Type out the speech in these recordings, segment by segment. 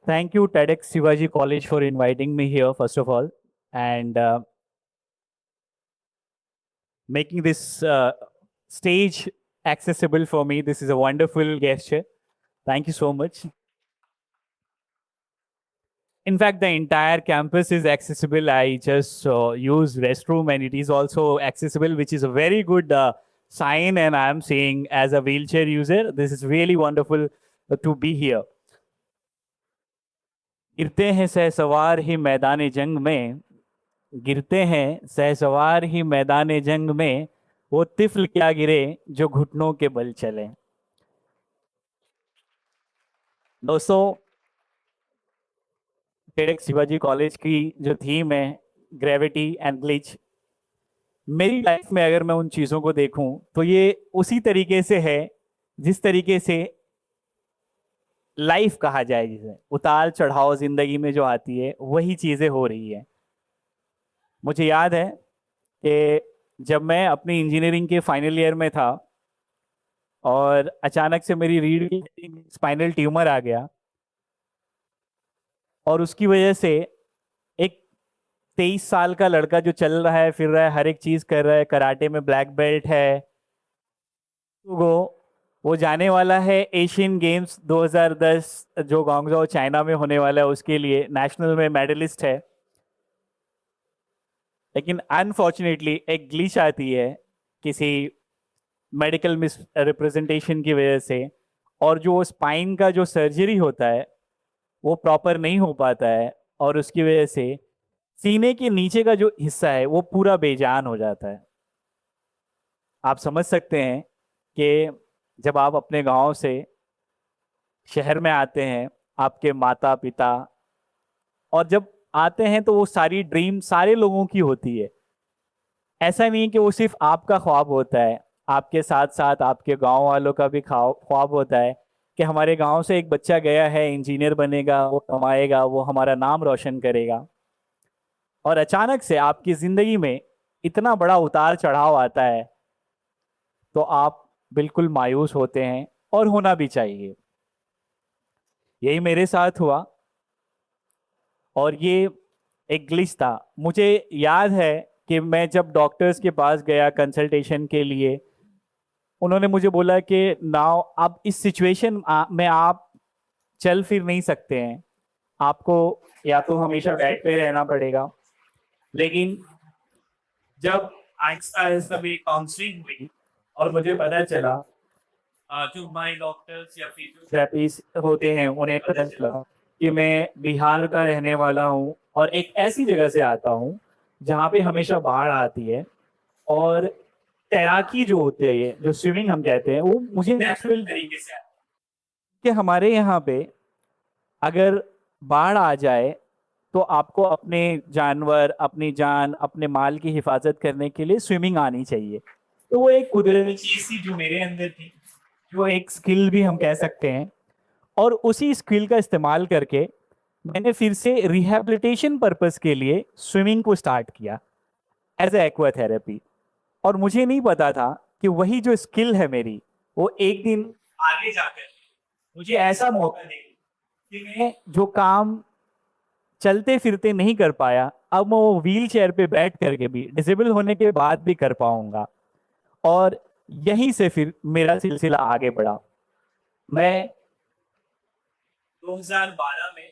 Thank you, TEDx Shivaji College, for inviting me here, first of all, and making this stage accessible for me. This is a wonderful gesture. Thank you so much. In fact, the entire campus is accessible. I just use restroom and it is also accessible, which is a very good sign. And I'm saying, as a wheelchair user, this is really wonderful to be here. गिरते हैं सहसवार ही मैदान जंग में, गिरते हैं सहसवार ही मैदान जंग में, वो तिफल क्या गिरे जो घुटनों के बल चले। दोस्तों, टेडेक्स शिवाजी कॉलेज की जो थीम है, ग्रेविटी एंड ग्लिच, मेरी लाइफ में अगर मैं उन चीज़ों को देखूं तो ये उसी तरीके से है जिस तरीके से लाइफ कहा जाए, जिसे उतार चढ़ाव जिंदगी में जो आती है वही चीज़ें हो रही है। मुझे याद है कि जब मैं अपनी इंजीनियरिंग के फाइनल ईयर में था और अचानक से मेरी रीढ़ की स्पाइनल ट्यूमर आ गया और उसकी वजह से एक 23 साल का लड़का जो चल रहा है, फिर रहा है, हर एक चीज़ कर रहा है, कराटे में ब्लैक बेल्ट है, वो जाने वाला है एशियन गेम्स 2010 जो गुआंगझो चाइना में होने वाला है, उसके लिए नेशनल में मेडलिस्ट है। लेकिन अनफॉर्चुनेटली एक ग्लिच आती है किसी मेडिकल मिस रिप्रेजेंटेशन की वजह से, और जो स्पाइन का जो सर्जरी होता है वो प्रॉपर नहीं हो पाता है, और उसकी वजह से सीने के नीचे का जो हिस्सा है वो पूरा बेजान हो जाता है। आप समझ सकते हैं कि जब आप अपने गांव से शहर में आते हैं, आपके माता पिता, और जब आते हैं तो वो सारी ड्रीम सारे लोगों की होती है। ऐसा नहीं है कि वो सिर्फ आपका ख्वाब होता है, आपके साथ साथ आपके गांव वालों का भी ख्वाब होता है कि हमारे गांव से एक बच्चा गया है, इंजीनियर बनेगा, वो कमाएगा, वो हमारा नाम रोशन करेगा। और अचानक से आपकी जिंदगी में इतना बड़ा उतार चढ़ाव आता है तो आप बिल्कुल मायूस होते हैं, और होना भी चाहिए। यही मेरे साथ हुआ, और ये एक ग्लिच था। मुझे याद है कि मैं जब डॉक्टर्स के पास गया कंसल्टेशन के लिए, उन्होंने मुझे बोला कि नाउ अब इस सिचुएशन में आप चल फिर नहीं सकते हैं, आपको या तो हमेशा बेड पे रहना पड़ेगा। लेकिन जब आहिस्ता आहिस्ता मेरी काउंसलिंग हुई और मुझे पता चला, जो माई डॉक्टर्स या फिजियोथेरेपिस्ट होते हैं उन्हें पता चला कि मैं बिहार का रहने वाला हूँ और एक ऐसी जगह से आता हूँ जहाँ पे हमेशा बाढ़ आती है, और तैराकी जो होती है, ये जो स्विमिंग हम कहते हैं, वो मुझे नेचुरल तरीके से आता है। कि हमारे यहाँ पे अगर बाढ़ आ जाए तो आपको अपने जानवर, अपनी जान, अपने माल की हिफाजत करने के लिए स्विमिंग आनी चाहिए। तो वो एक कुदरती चीज थी जो मेरे अंदर थी, जो एक स्किल भी हम कह सकते हैं। और उसी स्किल का इस्तेमाल करके मैंने फिर से रिहैबिलिटेशन पर्पस के लिए स्विमिंग को स्टार्ट किया एज ए एक्वा थेरेपी। और मुझे नहीं पता था कि वही जो स्किल है मेरी, वो एक दिन आगे जाकर मुझे ऐसा मौका देगी कि मैं जो काम चलते फिरते नहीं कर पाया, अब मैं वो व्हील चेयर पे बैठ करके भी, डिसेबल होने के बाद भी कर पाऊंगा। और यहीं से फिर मेरा सिलसिला आगे बढ़ा। मैं 2012 में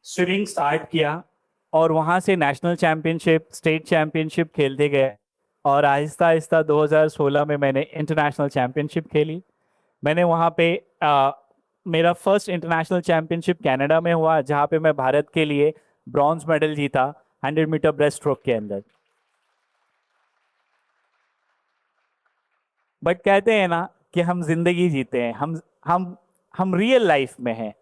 स्विमिंग स्टार्ट किया और वहाँ से नेशनल चैम्पियनशिप, स्टेट चैम्पियनशिप खेलते गए, और आहिस्ता आहिस्ता 2016 में मैंने इंटरनेशनल चैम्पियनशिप खेली। मैंने वहाँ पे मेरा फर्स्ट इंटरनेशनल चैम्पियनशिप कनाडा में हुआ, जहाँ पे मैं भारत के लिए ब्रॉन्ज मेडल जीता 100 मीटर ब्रेस्ट स्ट्रोक के अंदर। बट कहते हैं ना कि हम जिंदगी जीते हैं, हम रियल लाइफ में हैं।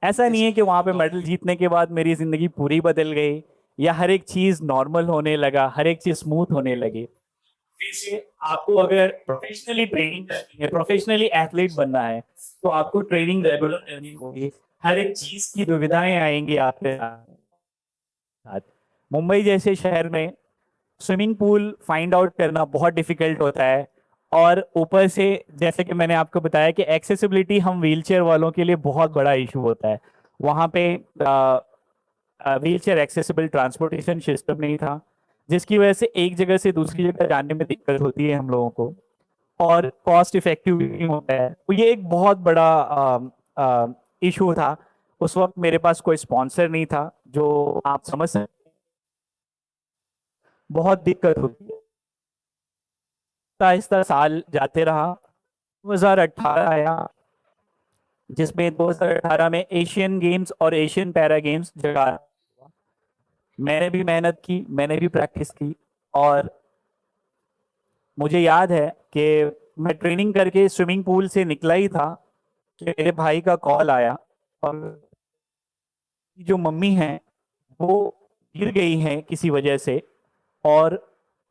ऐसा नहीं है कि वहां पे मेडल जीतने के बाद मेरी जिंदगी पूरी बदल गई या हर एक चीज नॉर्मल होने लगा, हर एक चीज स्मूथ होने लगी। फिर से आपको अगर प्रोफेशनली ट्रेनिंग करनी है, प्रोफेशनली एथलीट बनना है, तो आपको ट्रेनिंग रेगुलर करनी होगी। हर एक चीज की दुविधाएं आएंगी आपके साथ। मुंबई जैसे शहर में स्विमिंग पूल फाइंड आउट करना बहुत डिफिकल्ट होता है, और ऊपर से जैसे कि मैंने आपको बताया कि एक्सेसिबिलिटी हम व्हीलचेयर वालों के लिए बहुत बड़ा इशू होता है। वहाँ पे wheel chair accessible transportation system नहीं था, जिसकी वजह से एक जगह से दूसरी जगह जाने में दिक्कत होती है हम लोगों को, और कॉस्ट इफेक्टिव भी नहीं होता है। तो ये एक बहुत बड़ा इशू था। उस वक्त मेरे पास कोई स्पॉन्सर नहीं था, जो आप समझ सकते, बहुत दिक्कत होती है। आहिस्ता साल जाते रहा, 2018 आया, जिसमें 2018 में एशियन गेम्स और एशियन पैरा गेम्स जगह। मैंने भी मेहनत की, मैंने भी प्रैक्टिस की, और मुझे याद है कि मैं ट्रेनिंग करके स्विमिंग पूल से निकला ही था कि मेरे भाई का कॉल आया, और जो मम्मी हैं वो गिर गई हैं किसी वजह से, और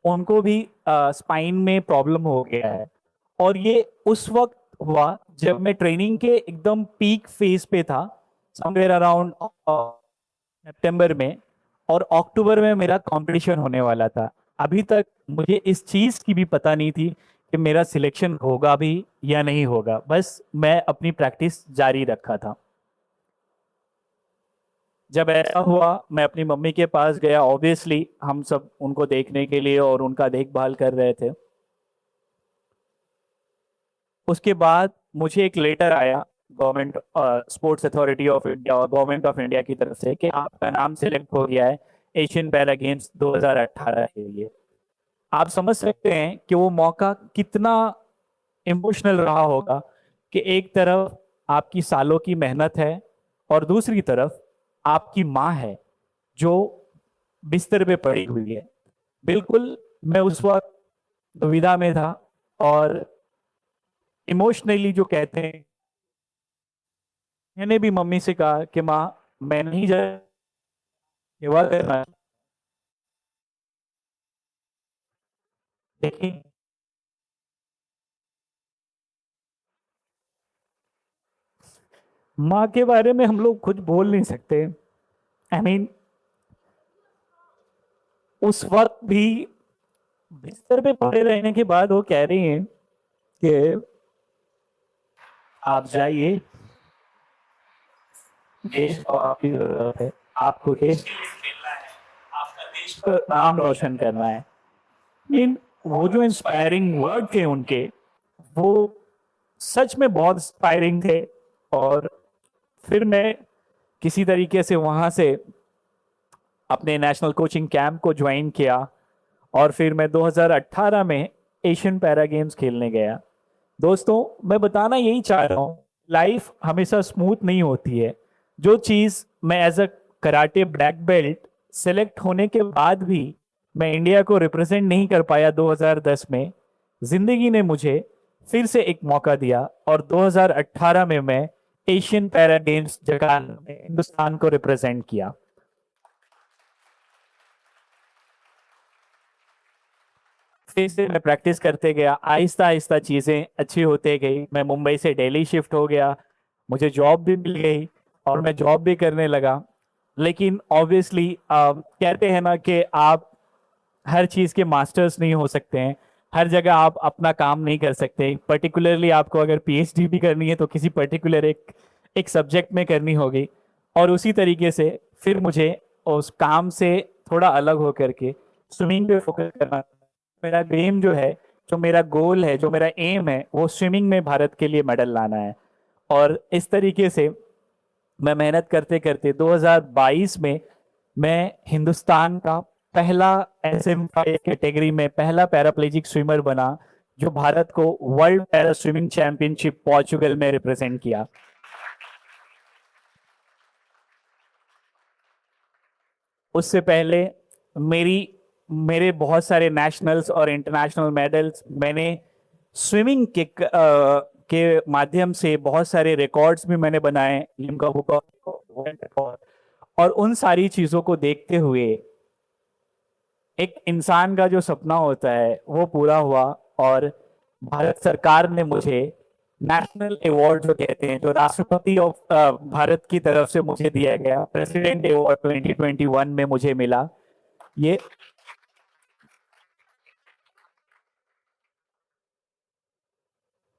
उनको भी स्पाइन में प्रॉब्लम हो गया है। और ये उस वक्त हुआ जब मैं ट्रेनिंग के एकदम पीक फेज पे था, समवेयर अराउंड सितंबर में, और अक्टूबर में मेरा कंपटीशन होने वाला था। अभी तक मुझे इस चीज की भी पता नहीं थी कि मेरा सिलेक्शन होगा भी या नहीं होगा, बस मैं अपनी प्रैक्टिस जारी रखा था। जब ऐसा हुआ, मैं अपनी मम्मी के पास गया, ऑब्वियसली हम सब उनको देखने के लिए और उनका देखभाल कर रहे थे। उसके बाद मुझे एक लेटर आया government sports authority of India और गवर्नमेंट ऑफ इंडिया की तरफ से कि आपका नाम सिलेक्ट हो गया है एशियन पैरा गेम्स 2018 के लिए। आप समझ सकते हैं कि वो मौका कितना इमोशनल रहा होगा, कि एक तरफ आपकी सालों की मेहनत है, और दूसरी तरफ आपकी माँ है जो बिस्तर पे पड़ी हुई है। बिल्कुल, मैं उस वक्त दुविधा में था, और इमोशनली जो कहते हैं, मैंने भी मम्मी से कहा कि माँ, मैं नहीं जा सेवा करना, लेकिन माँ के बारे में हम लोग कुछ बोल नहीं सकते। आई मीन, उस वक्त भी बिस्तर पे पड़े रहने के बाद वो कह रही हैं कि आप जाइए, देश को आपकी जरूरत है, आपको देश के लिए खेलना है, आपका देश का नाम रोशन करना है। इन वो जो इंस्पायरिंग वर्ड थे उनके, वो सच में बहुत इंस्पायरिंग थे। और फिर मैं किसी तरीके से वहां से अपने नेशनल कोचिंग कैंप को ज्वाइन किया, और फिर मैं 2018 में एशियन पैरा गेम्स खेलने गया। दोस्तों, मैं बताना यही चाह रहा हूँ, लाइफ हमेशा स्मूथ नहीं होती है। जो चीज़ मैं as a karate black belt select होने के बाद भी मैं इंडिया को रिप्रेजेंट नहीं कर पाया 2010 में, जिंदगी ने मुझे फिर से एक मौका दिया, और 2018 में मैं एशियन पैरा गेम्स जकार्ता में हिंदुस्तान को रिप्रेजेंट किया। फिर से मैं प्रैक्टिस करते गया, आहिस्ता आहिस्ता चीज़ें अच्छी होते गई। मैं मुंबई से दिल्ली शिफ्ट हो गया, मुझे जॉब भी मिल गई, और मैं जॉब भी करने लगा। लेकिन ऑब्वियसली कहते हैं ना कि आप हर चीज़ के मास्टर्स नहीं हो सकते हैं, हर जगह आप अपना काम नहीं कर सकते। पर्टिकुलरली आपको अगर पीएचडी भी करनी है तो किसी पर्टिकुलर एक एक सब्जेक्ट में करनी होगी। और उसी तरीके से फिर मुझे उस काम से थोड़ा अलग होकर के स्विमिंग पे फोकस करना। मेरा ड्रीम जो है, जो मेरा गोल है, जो मेरा एम है, वो स्विमिंग में भारत के लिए मेडल लाना है। और इस तरीके से मैं मेहनत करते करते 2022 में मैं हिंदुस्तान का पहला SM5 कैटेगरी में पहला पैराप्लेजिक स्विमर बना, जो भारत को world para swimming championship Portugal में रिप्रेजेंट किया। उससे पहले मेरी मेरे बहुत सारे नेशनल्स और इंटरनेशनल मेडल्स, मैंने स्विमिंग के माध्यम से बहुत सारे रिकॉर्ड्स भी मैंने बनाए, Limca book of world record. और उन सारी चीज़ों को देखते हुए एक इंसान का जो सपना होता है वो पूरा हुआ, और भारत सरकार ने मुझे नेशनल अवार्ड जो कहते हैं, जो राष्ट्रपति ऑफ भारत की तरफ से मुझे दिया गया, प्रेसिडेंट अवार्ड 2021 में मुझे मिला। ये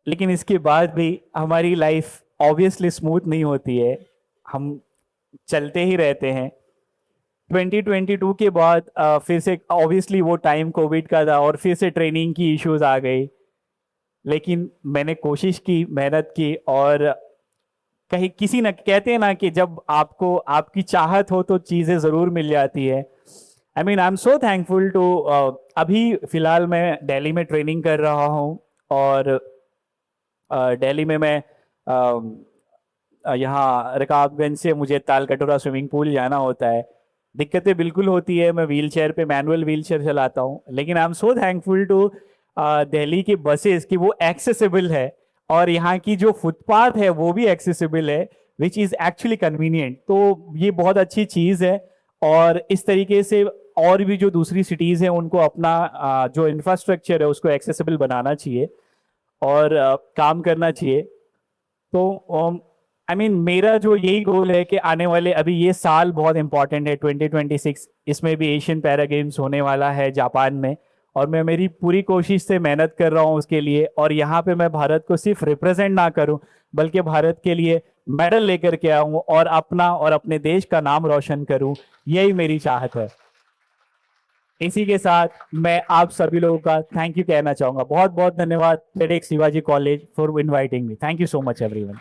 लेकिन इसके बाद भी हमारी लाइफ ऑब्वियसली स्मूथ नहीं होती है। हम चलते ही रहते हैं। 2022 के बाद फिर से ऑब्वियसली वो टाइम कोविड का था और फिर से ट्रेनिंग की इश्यूज आ गई, लेकिन मैंने कोशिश की, मेहनत की, और कहीं किसी न कहते हैं ना कि जब आपको आपकी चाहत हो तो चीज़ें ज़रूर मिल जाती है। I am so thankful to, अभी फिलहाल मैं दिल्ली में ट्रेनिंग कर रहा हूँ, और दिल्ली में मैं यहाँ रकाबगंज से मुझे तालकटोरा स्विमिंग पूल जाना होता है। दिक्कतें बिल्कुल होती है, मैं व्हील चेयर पे मैनुअल व्हील चेयर चलाता हूँ, लेकिन I am so thankful to Delhi की बसेस कि वो एक्सेसिबल है, और यहाँ की जो फुटपाथ है वो भी एक्सेसिबल है, विच इज़ एक्चुअली कन्वीनियंट। तो ये बहुत अच्छी चीज़ है, और इस तरीके से और भी जो दूसरी सिटीज़ हैं उनको अपना जो इंफ्रास्ट्रक्चर है उसको एक्सेसिबल बनाना चाहिए, और काम करना चाहिए। तो मेरा जो यही गोल है कि आने वाले, अभी ये साल बहुत इंपॉर्टेंट है 2026, इसमें भी एशियन पैरा गेम्स होने वाला है जापान में, और मैं मेरी पूरी कोशिश से मेहनत कर रहा हूँ उसके लिए, और यहाँ पे मैं भारत को सिर्फ रिप्रेजेंट ना करूँ बल्कि भारत के लिए मेडल लेकर के आऊँ और अपना और अपने देश का नाम रोशन करूँ, यही मेरी चाहत है। इसी के साथ मैं आप सभी लोगों का थैंक यू कहना चाहूंगा। बहुत बहुत धन्यवाद TEDx Shivaji college for inviting me. Thank you so much everyone.